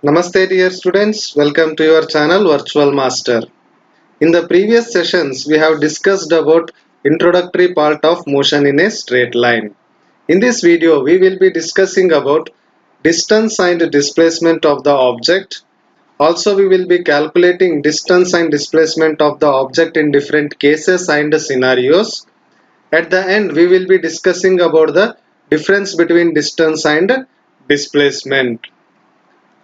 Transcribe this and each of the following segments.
Namaste dear students, welcome to your channel Virtual Master. In the previous sessions we have discussed about introductory part of motion in a straight line. In this video we will be discussing about distance and displacement of the object. Also we will be calculating distance and displacement of the object in different cases and scenarios. At the end we will be discussing about the difference between distance and displacement.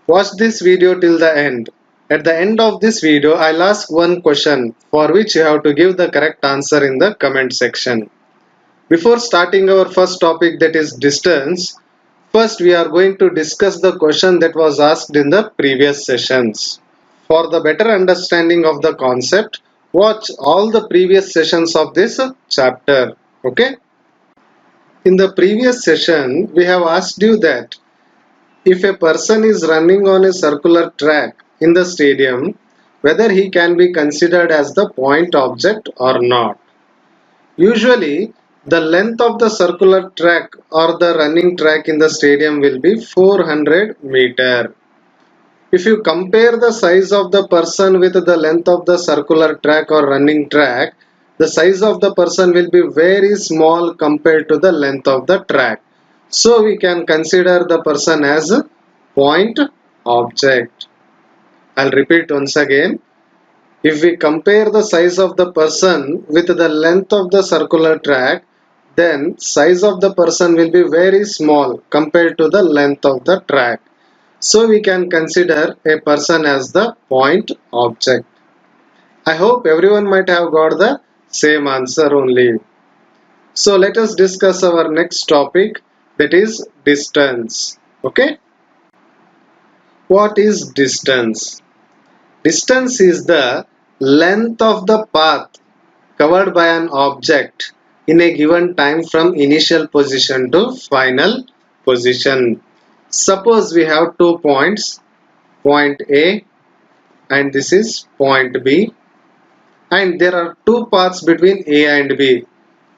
Watch this video till the end. At the end of this video, I'll ask one question for which you have to give the correct answer in the comment section. Before starting our first topic, that is distance, first we are going to discuss the question that was asked in the previous sessions. For the better understanding of the concept, watch all the previous sessions of this chapter. Okay? In the previous session, we have asked you that if a person is running on a circular track in the stadium, whether he can be considered as the point object or not. Usually, the length of the circular track or the running track in the stadium will be 400 meter. If you compare the size of the person with the length of the circular track or running track, the size of the person will be very small compared to the length of the track. So we can consider the person as a point object. I'll repeat once again. If we compare the size of the person with the length of the circular track, then size of the person will be very small compared to the length of the track. So we can consider a person as the point object. I hope everyone might have got the same answer only. So let us discuss our next topic, that is distance. Okay? What is distance? Distance is the length of the path covered by an object in a given time from initial position to final position. Suppose we have 2 points, point A and this is point B, and there are two paths between A and B.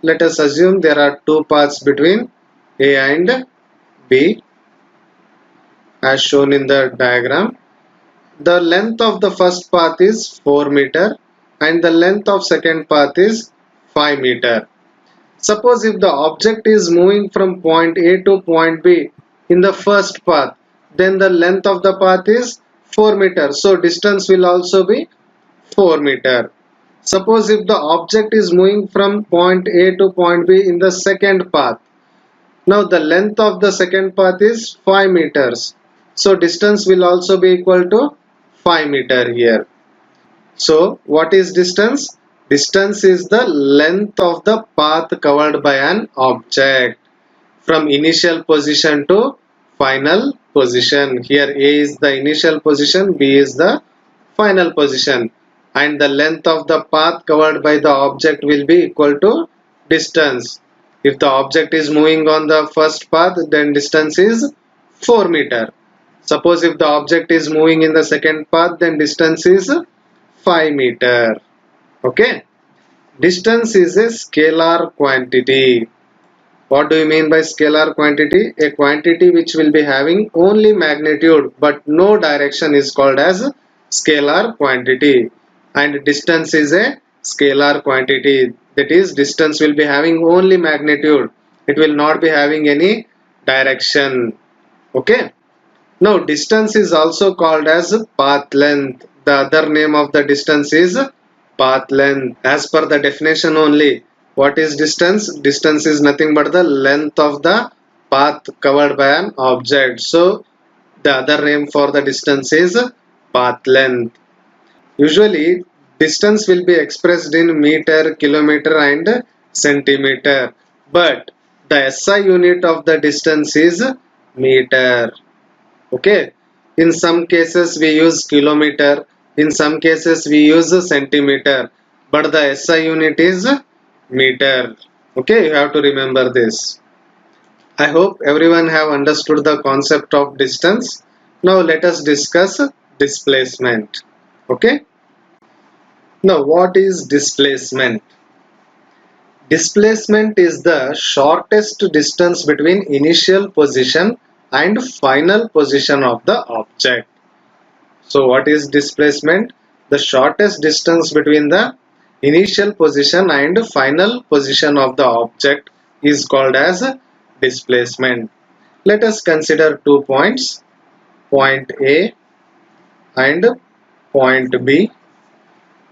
Let us assume there are two paths between A and B as shown in the diagram. The length of the first path is 4 meter and the length of second path is 5 meter. Suppose if the object is moving from point A to point B in the first path, then the length of the path is 4 meter. So distance will also be 4 meter. Suppose if the object is moving from point A to point B in the second path. Now the length of the second path is 5 meters. So distance will also be equal to 5 meter here. So what is distance? Distance is the length of the path covered by an object from initial position to final position. Here A is the initial position, B is the final position, and the length of the path covered by the object will be equal to distance. If the object is moving on the first path, then distance is 4 meter. Suppose if the object is moving in the second path, then distance is 5 meter. Okay. Distance is a scalar quantity. What do you mean by scalar quantity? A quantity which will be having only magnitude but no direction is called as scalar quantity. And distance is a scalar quantity. That is, distance will be having only magnitude. It will not be having any direction. Okay. Now distance is also called as path length. The other name of the distance is path length. As per the definition only, what is distance? Distance is nothing but the length of the path covered by an object. So the other name for the distance is path length. Usually distance will be expressed in meter, kilometer and centimeter. But the SI unit of the distance is meter. Okay, in some cases we use kilometer, in some cases we use centimeter, but the SI unit is meter. Okay, you have to remember this. I hope everyone have understood the concept of distance. Now let us discuss displacement. Okay, now what is displacement? Displacement is the shortest distance between initial position and final position of the object. So what is displacement? The shortest distance between the initial position and final position of the object is called as displacement. Let us consider 2 points, point A and point B.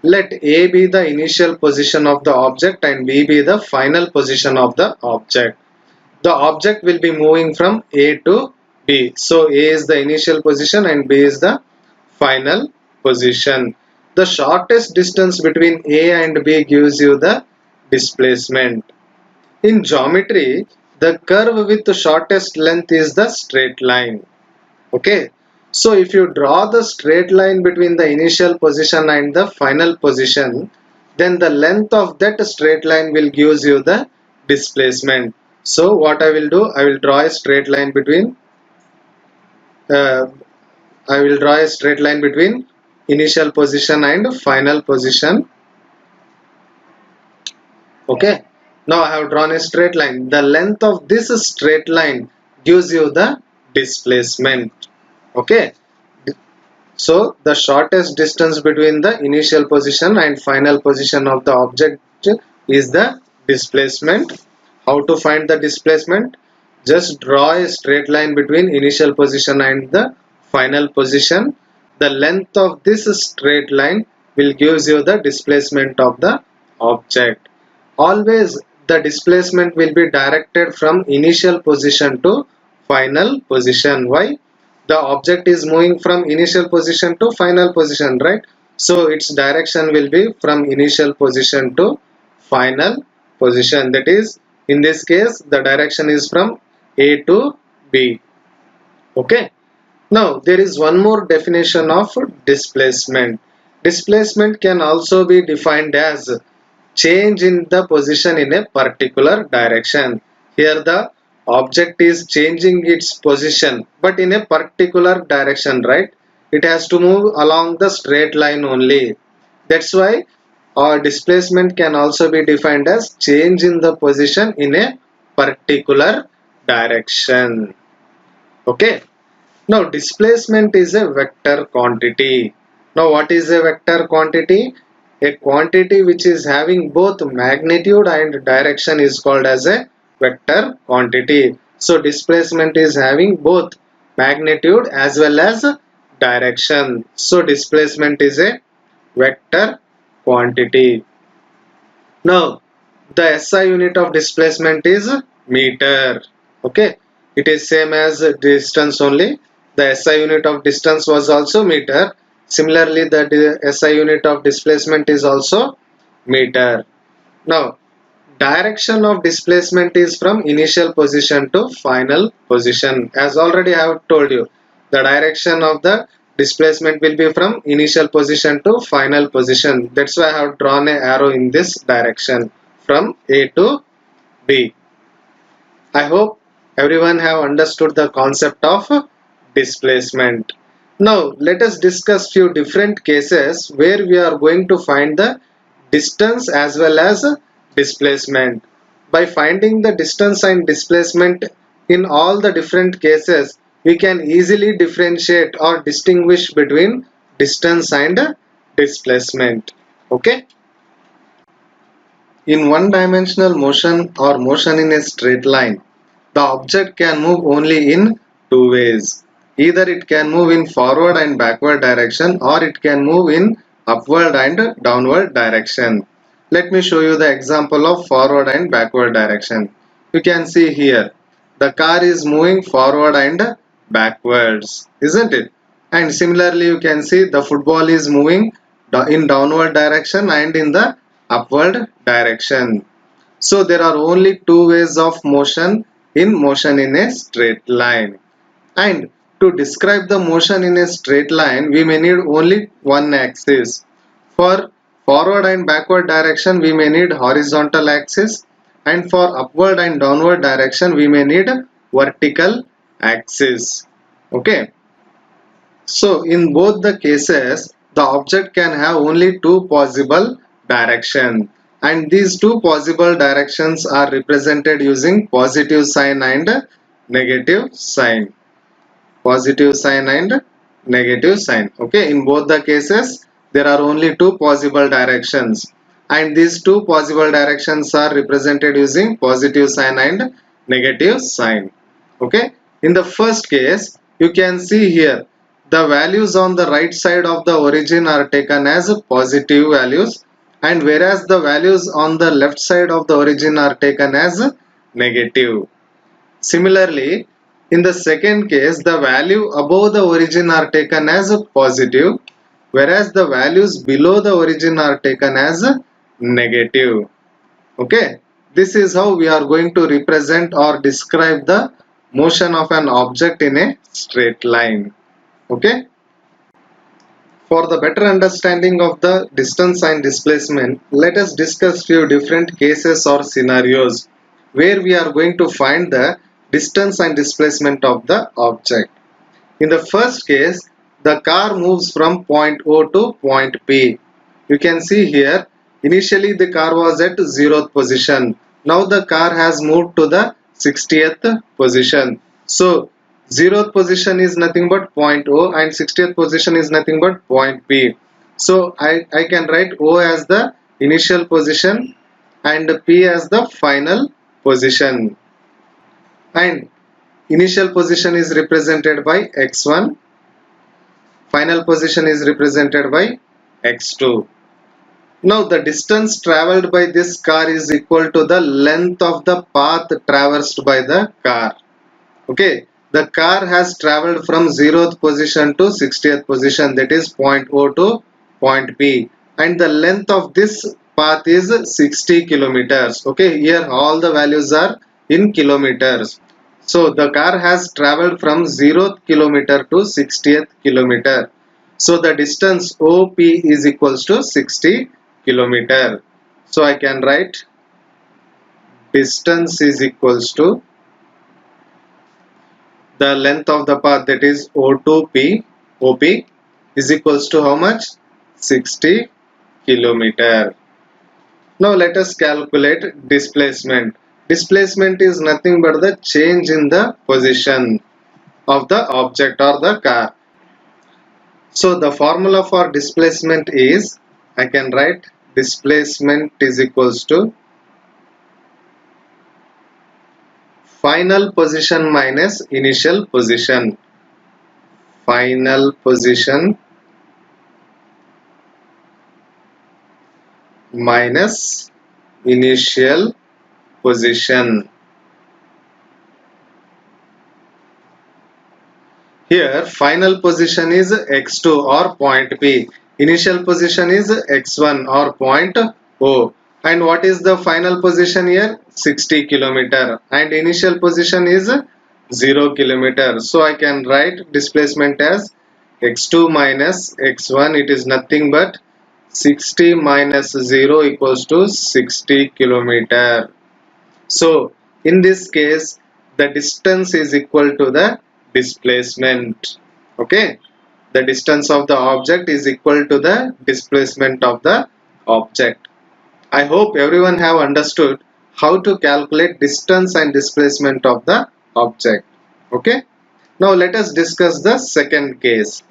Let A be the initial position of the object and B be the final position of the object. The object will be moving from A to B. So A is the initial position and B is the final position. The shortest distance between A and B gives you the displacement. In geometry, the curve with the shortest length is the straight line. Okay. So if you draw the straight line between the initial position and the final position, then the length of that straight line will give you the displacement. So what I will do, I will draw a straight line between uh, initial position and final position. Okay. Now I have drawn a straight line. The length of this straight line gives you the displacement. Okay. So the shortest distance between the initial position and final position of the object is the displacement. How to find the displacement? Just draw a straight line between initial position and the final position. The length of this straight line will give you the displacement of the object. Always the displacement will be directed from initial position to final position. Why? The object is moving from initial position to final position, right? So its direction will be from initial position to final position. That is, in this case, the direction is from A to B. Okay. Now there is one more definition of displacement. Displacement can also be defined as change in the position in a particular direction. Here the object is changing its position but in a particular direction, right? It has to move along the straight line only. That's why our displacement can also be defined as change in the position in a particular direction. Okay. Now displacement is a vector quantity. Now what is a vector quantity? A quantity which is having both magnitude and direction is called as a vector quantity. So displacement is having both magnitude as well as direction. So displacement is a vector quantity. Now the SI unit of displacement is meter. Okay, it is same as distance only. The SI unit of distance was also meter. Similarly, the SI unit of displacement is also meter. Now direction of displacement is from initial position to final position. As already I have told you, the direction of the displacement will be from initial position to final position. That's why I have drawn an arrow in this direction from A to B. I hope everyone have understood the concept of displacement. Now let us discuss few different cases where we are going to find the distance as well as displacement. By finding the distance and displacement in all the different cases, we can easily differentiate or distinguish between distance and displacement. Okay. In one-dimensional motion or motion in a straight line, the object can move only in two ways. Either it can move in forward and backward direction or it can move in upward and downward direction. Let me show you the example of forward and backward direction. You can see here the car is moving forward and backwards, isn't it? And similarly you can see the football is moving in downward direction and in the upward direction. So there are only two ways of motion in a straight line. And to describe the motion in a straight line, we may need only one axis. For forward and backward direction, we may need horizontal axis, and for upward and downward direction, we may need vertical axis. Okay. So in both the cases, the object can have only two possible directions, and these two possible directions are represented using positive sign and negative sign. Positive sign and negative sign. Okay, in both the cases there are only two possible directions, and these two possible directions are represented using positive sign and negative sign. Okay, in the first case you can see here the values on the right side of the origin are taken as positive values, and whereas the values on the left side of the origin are taken as negative. Similarly, in the second case, the value above the origin are taken as positive, whereas the values below the origin are taken as negative. Okay, this is how we are going to represent or describe the motion of an object in a straight line. Okay, for the better understanding of the distance and displacement, let us discuss few different cases or scenarios where we are going to find the distance and displacement of the object. In the first case, the car moves from point O to point P. You can see here, initially the car was at 0th position. Now the car has moved to the 60th position. So 0th position is nothing but point O and 60th position is nothing but point P. So I can write O as the initial position and P as the final position. And initial position is represented by x1, final position is represented by x2. Now the distance traveled by this car is equal to the length of the path traversed by the car. Okay, the car has traveled from 0th position to 60th position, that is point O to point P, and the length of this path is 60 kilometers. Okay, here all the values are in kilometers. So the car has traveled from 0th kilometer to 60th kilometer. So the distance OP is equals to 60 kilometer. So I can write distance is equals to the length of the path, that is O2P, OP is equals to how much? 60 kilometer. Now let us calculate displacement. Displacement is nothing but the change in the position of the object or the car. So the formula for displacement is, I can write displacement is equals to final position minus initial position. Final position minus initial position. Here final position is x2 or point P. Initial position is x1 or point O. And what is the final position here? 60 kilometer. And initial position is 0 kilometer. So I can write displacement as x2 minus x1. It is nothing but 60 minus 0 equals to 60 kilometer. So in this case the distance is equal to the displacement. Okay, the distance of the object is equal to the displacement of the object. I hope everyone have understood how to calculate distance and displacement of the object. Okay, now let us discuss the second case.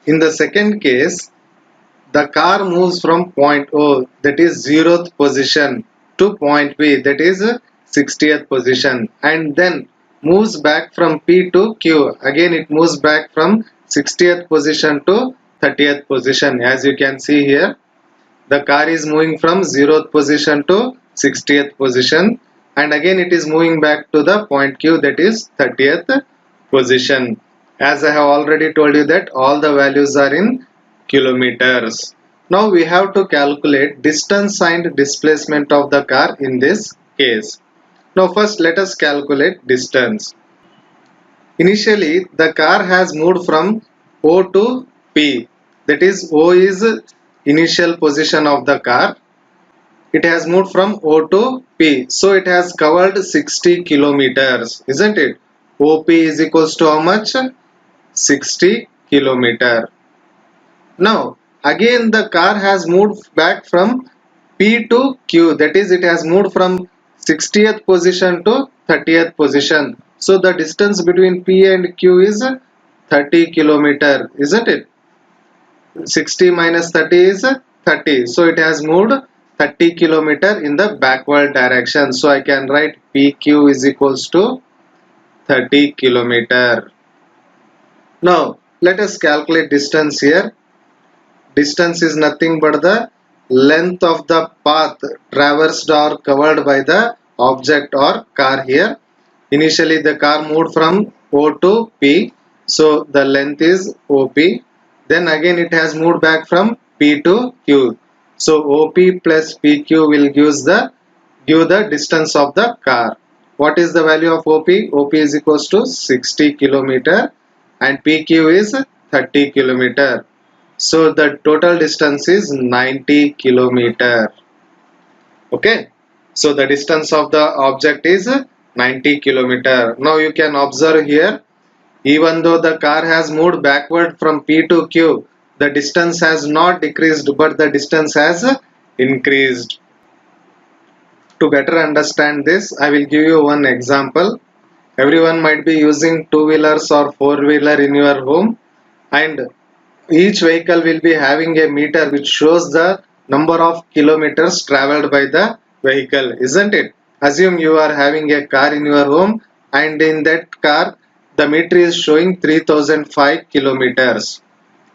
In the second case, the car moves from point O, that is 0th position, to point P, that is 60th position, and then moves back from P to Q. Again it moves back from 60th position to 30th position. As you can see here, the car is moving from 0th position to 60th position, and again it is moving back to the point Q, that is 30th position. As I have already told you that all the values are in kilometers. Now we have to calculate distance and displacement of the car in this case. Now first let us calculate distance. Initially the car has moved from O to P, that is O is initial position of the car. It has moved from O to P, so it has covered 60 kilometers, isn't it? OP is equals to how much? 60 kilometer. Now again the car has moved back from P to Q, that is it has moved from 60th position to 30th position. So the distance between P and Q is 30 kilometer, isn't it? 60 minus 30 is 30. So it has moved 30 kilometer in the backward direction. So I can write PQ is equals to 30 kilometer. Now let us calculate distance here. Distance is nothing but the length of the path traversed or covered by the object or car here. Initially the car moved from O to P, so the length is OP. Then again it has moved back from P to Q. So OP plus PQ will give the distance of the car. What is the value of OP? OP is equals to 60 kilometer and PQ is 30 kilometer. So the total distance is 90 kilometer. Okay. So the distance of the object is 90 kilometer. Now you can observe here, even though the car has moved backward from P to Q, the distance has not decreased but the distance has increased. To better understand this, I will give you one example. Everyone might be using two-wheelers or four-wheeler in your home, and each vehicle will be having a meter which shows the number of kilometers traveled by the vehicle, isn't it? Assume you are having a car in your home and in that car the meter is showing 3005 kilometers.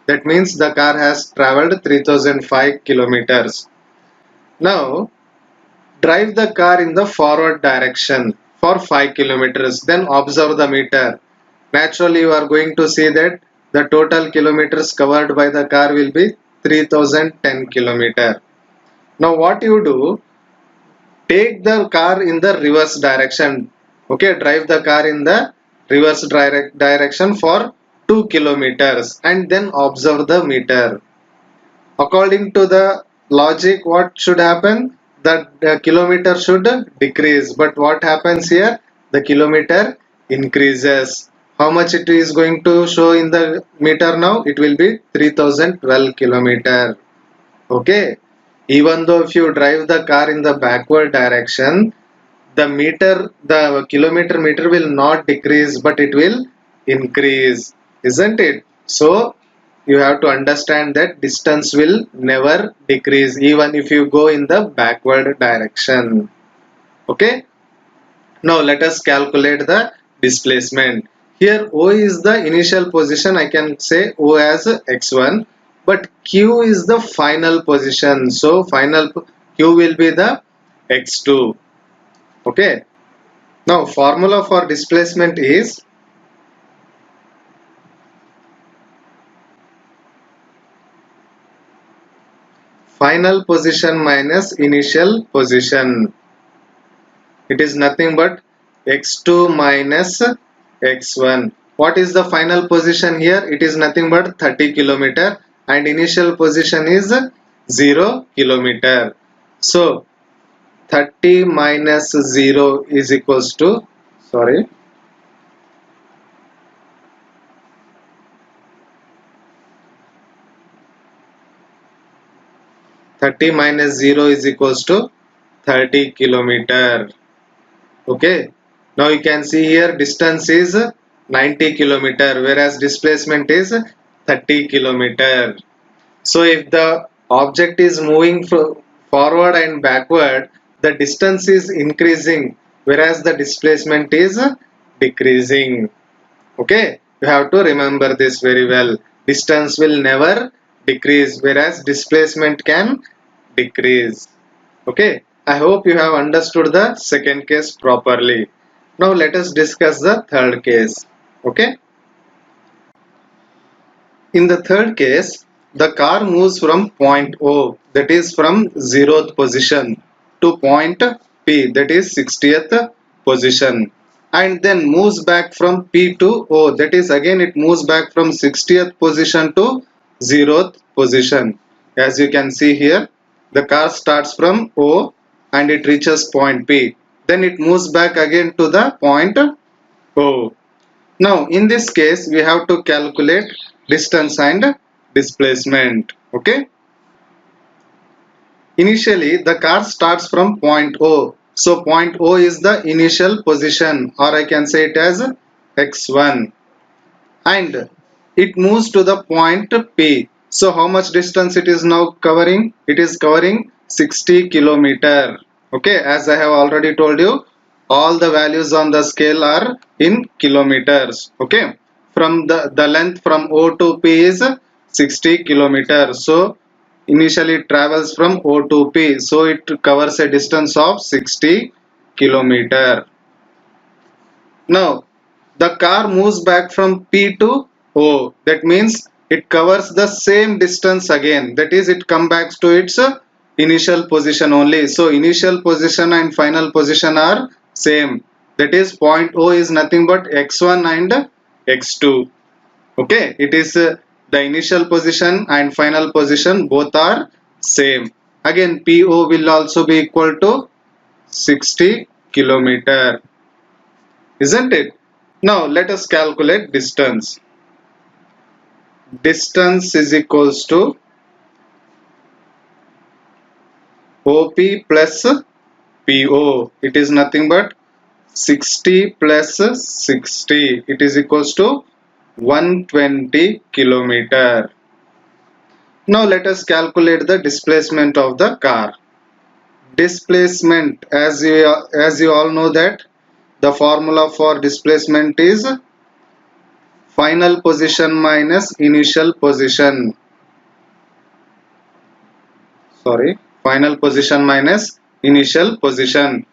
That means the car has traveled 3005 kilometers. Now drive the car in the forward direction for 5 kilometers. Then observe the meter. Naturally, you are going to see that the total kilometers covered by the car will be 3010 kilometer. Now what you do? Take the car in the reverse direction. Okay, drive the car in the reverse direction for 2 kilometers and then observe the meter. According to the logic, what should happen? The kilometer should decrease, but what happens here? The kilometer increases. How much it is going to show in the meter now? It will be 3012 kilometer. Okay. Even though if you drive the car in the backward direction, the kilometer meter will not decrease, but it will increase, isn't it? So you have to understand that distance will never decrease even if you go in the backward direction. Okay. Now let us calculate the displacement. Here O is the initial position. I can say O as x1, but Q is the final position. So final Q will be the x2. Okay. Now formula for displacement is final position minus initial position. It is nothing but x2 minus x1. What is the final position here? It is nothing but 30 kilometer and initial position is 0 kilometer. So 30 minus 0 is equals to, sorry, 30 minus 0 is equals to 30 kilometer. Okay. Now you can see here distance is 90 kilometer whereas displacement is 30 kilometer. So if the object is moving forward and backward, the distance is increasing whereas the displacement is decreasing. Okay, you have to remember this very well. Distance will never decrease whereas displacement can decrease. Okay, I hope you have understood the second case properly. Now let us discuss the third case. Okay. In the third case, the car moves from point O, that is from 0th position, to point P, that is 60th position, and then moves back from P to O, that is again it moves back from 60th position to 0th position. As you can see here, the car starts from O and it reaches point P. Then it moves back again to the point O. Now in this case we have to calculate distance and displacement. Okay. Initially the car starts from point O. So point O is the initial position, or I can say it as x1, and it moves to the point P. So how much distance it is now covering? It is covering 60 kilometer. Okay, as I have already told you, all the values on the scale are in kilometers. Okay, from the length from O to P is 60 kilometers. So initially it travels from O to P, so it covers a distance of 60 kilometer. Now the car moves back from P to O. That means it covers the same distance again. That is, it comes back to its initial position only. So initial position and final position are same. That is, point O is nothing but x1 and x2. Okay, it is the initial position and final position both are same. Again, PO will also be equal to 60 kilometer, isn't it? Now let us calculate distance. Distance is equals to OP plus PO. It is nothing but 60 plus 60. It is equals to 120 kilometer. Now let us calculate the displacement of the car. Displacement, as you all know that the formula for displacement is final position minus initial position. Final position minus initial position.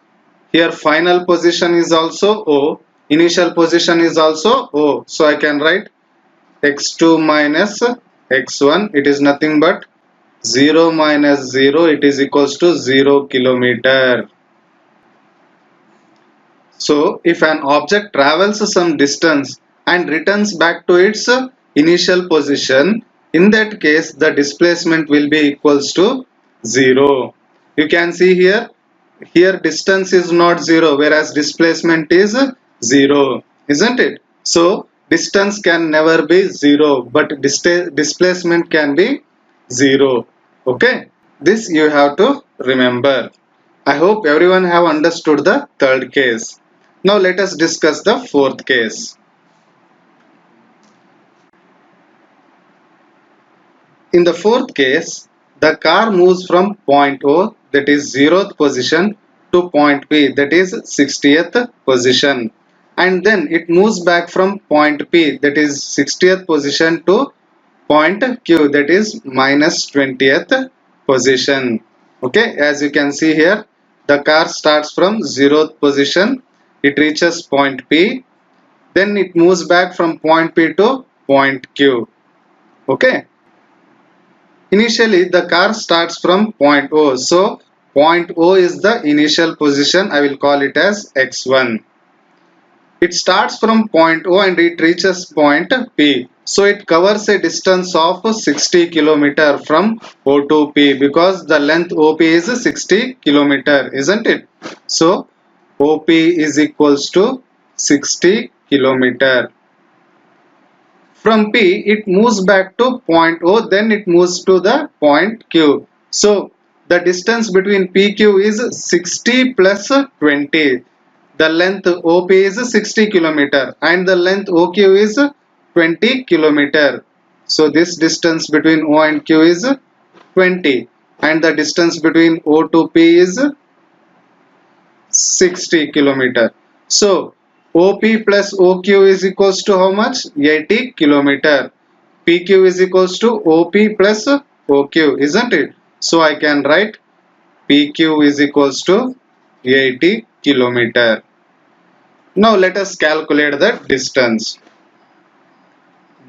Here final position is also O, initial position is also O. So I can write x2 minus x1. It is nothing but 0 minus 0. It is equals to 0 kilometer. So if an object travels some distance and returns back to its initial position, in that case the displacement will be equals to 0. You can see here distance is not 0, whereas displacement is 0, isn't it? So distance can never be 0, but displacement can be 0. Okay, this you have to remember. I hope everyone have understood the third case. Now let us discuss the fourth case. In the fourth case, the car moves from point O, that is 0th position, to point P, that is 60th position, and then it moves back from point P, that is 60th position, to point Q, that is minus 20th position. Okay, as you can see here, the car starts from 0th position, it reaches point P, then it moves back from point P to point Q. Okay, initially the car starts from point O, so point O is the initial position. I will call it as x1. It starts from point O and it reaches point P, so it covers a distance of 60 kilometer from O to P, because the length OP is 60 kilometer, isn't it? So OP is equals to 60 kilometer. From P, it moves back to point O, then it moves to the point Q. So the distance between PQ is 60 plus 20. The length OP is 60 kilometer and the length OQ is 20 kilometer. So this distance between O and Q is 20, and the distance between O to P is 60 kilometer. So OP plus OQ is equals to how much? 80 kilometer. PQ is equals to OP plus OQ, isn't it? So I can write PQ is equals to 80 kilometer. Now let us calculate the distance.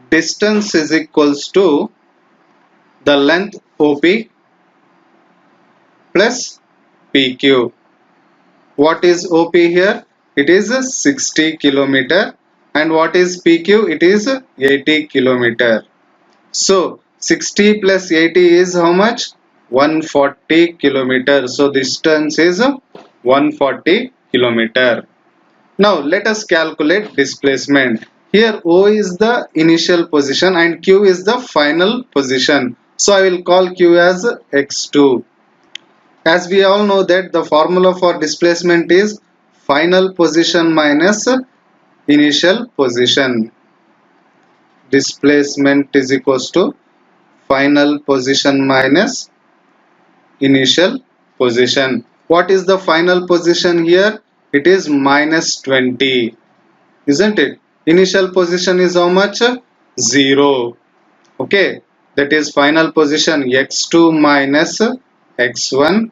Distance is equals to the length OP plus PQ. What is OP here? It is 60 kilometer, and what is PQ? It is 80 kilometer. So 60 plus 80 is how much? 140 kilometer. So distance is 140 kilometer. Now let us calculate displacement. Here O is the initial position and Q is the final position. So I will call Q as x2. As we all know that the formula for displacement is final position minus initial position. Displacement is equals to final position minus initial position. What is the final position here? It is minus 20, isn't it? Initial position is how much? 0. Okay, that is final position x2 minus x1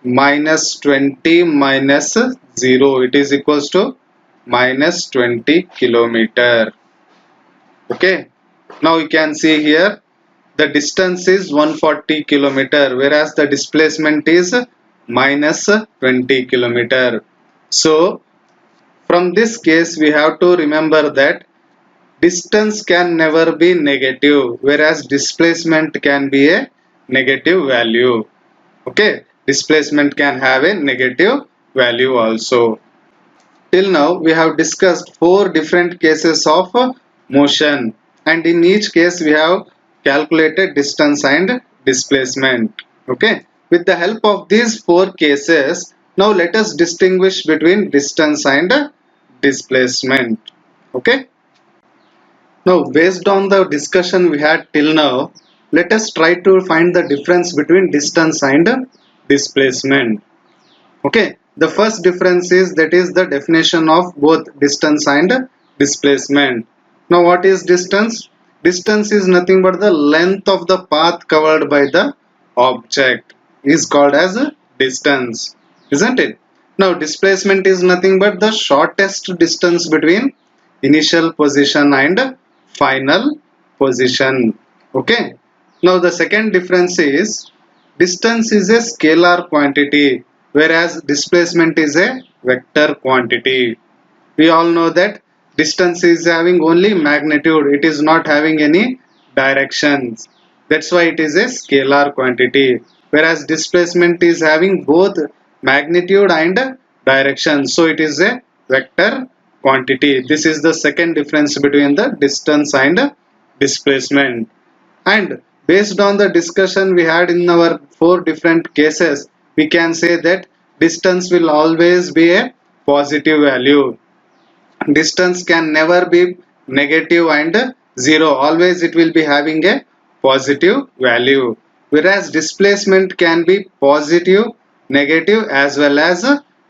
minus 20 minus 0. It is equals to minus 20 kilometer. Okay, now you can see here the distance is 140 kilometer, whereas the displacement is minus 20 kilometer. So from this case we have to remember that distance can never be negative, whereas displacement can be a negative value. Okay, displacement can have a negative value also. Till now we have discussed 4 different cases of motion, and in each case we have calculated distance and displacement. Okay, with the help of these 4 cases, now let us distinguish between distance and displacement. Okay, now based on the discussion we had till now, let us try to find the difference between distance and displacement. Okay, the first difference is, that is the definition of both distance and displacement. Now what is distance? Distance is nothing but the length of the path covered by the object is called as a distance, isn't it? Now displacement is nothing but the shortest distance between initial position and final position. Okay, now the second difference is, distance is a scalar quantity, whereas displacement is a vector quantity. We all know that distance is having only magnitude, it is not having any directions. That's why it is a scalar quantity, whereas displacement is having both magnitude and direction, so it is a vector quantity. This is the second difference between the distance and displacement. And based on the discussion we had in our 4 different cases, we can say that distance will always be a positive value. Distance can never be negative and 0. Always it will be having a positive value. Whereas displacement can be positive, negative as well as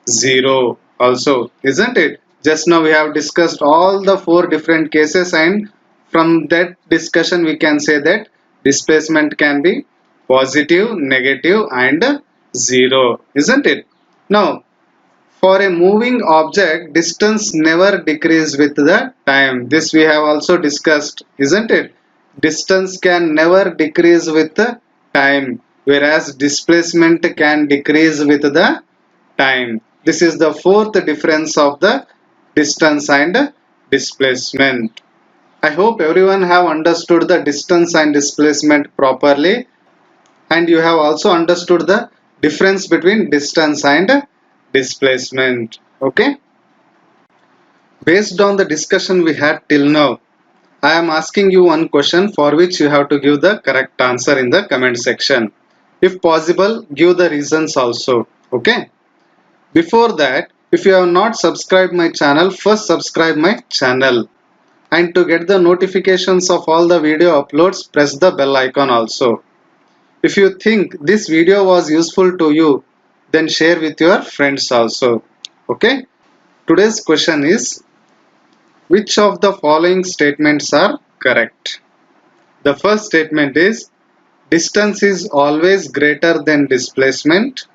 0 also, isn't it? Just now we have discussed all the 4 different cases, and from that discussion we can say that displacement can be positive, negative and 0, isn't it? Now for a moving object, distance never decreases with the time. This we have also discussed, isn't it? Distance can never decrease with the time, whereas displacement can decrease with the time. This is the fourth difference of the distance and displacement. I hope everyone have understood the distance and displacement properly, and you have also understood the difference between distance and displacement. Okay, based on the discussion we had till now, I am asking you one question for which you have to give the correct answer in the comment section. If possible, give the reasons also. Okay, before that, if you have not subscribed my channel, first subscribe my channel, and to get the notifications of all the video uploads, press the bell icon also. If you think this video was useful to you, then share with your friends also. Okay, today's question is, which of the following statements are correct? The first statement is, distance is always greater than displacement.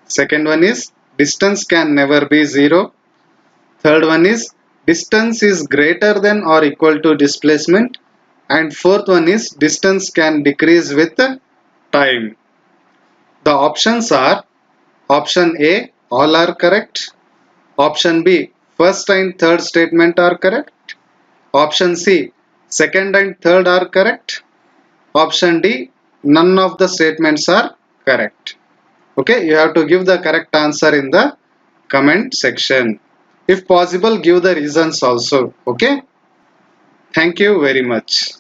Second one is, distance can never be 0. Third one is, distance is greater than or equal to displacement. And fourth one is, distance can decrease with time. The options are, option A, all are correct. Option B, first and third statement are correct. Option C, second and third are correct. Option D, none of the statements are correct. Okay, you have to give the correct answer in the comment section. If possible, give the reasons also. Okay, thank you very much.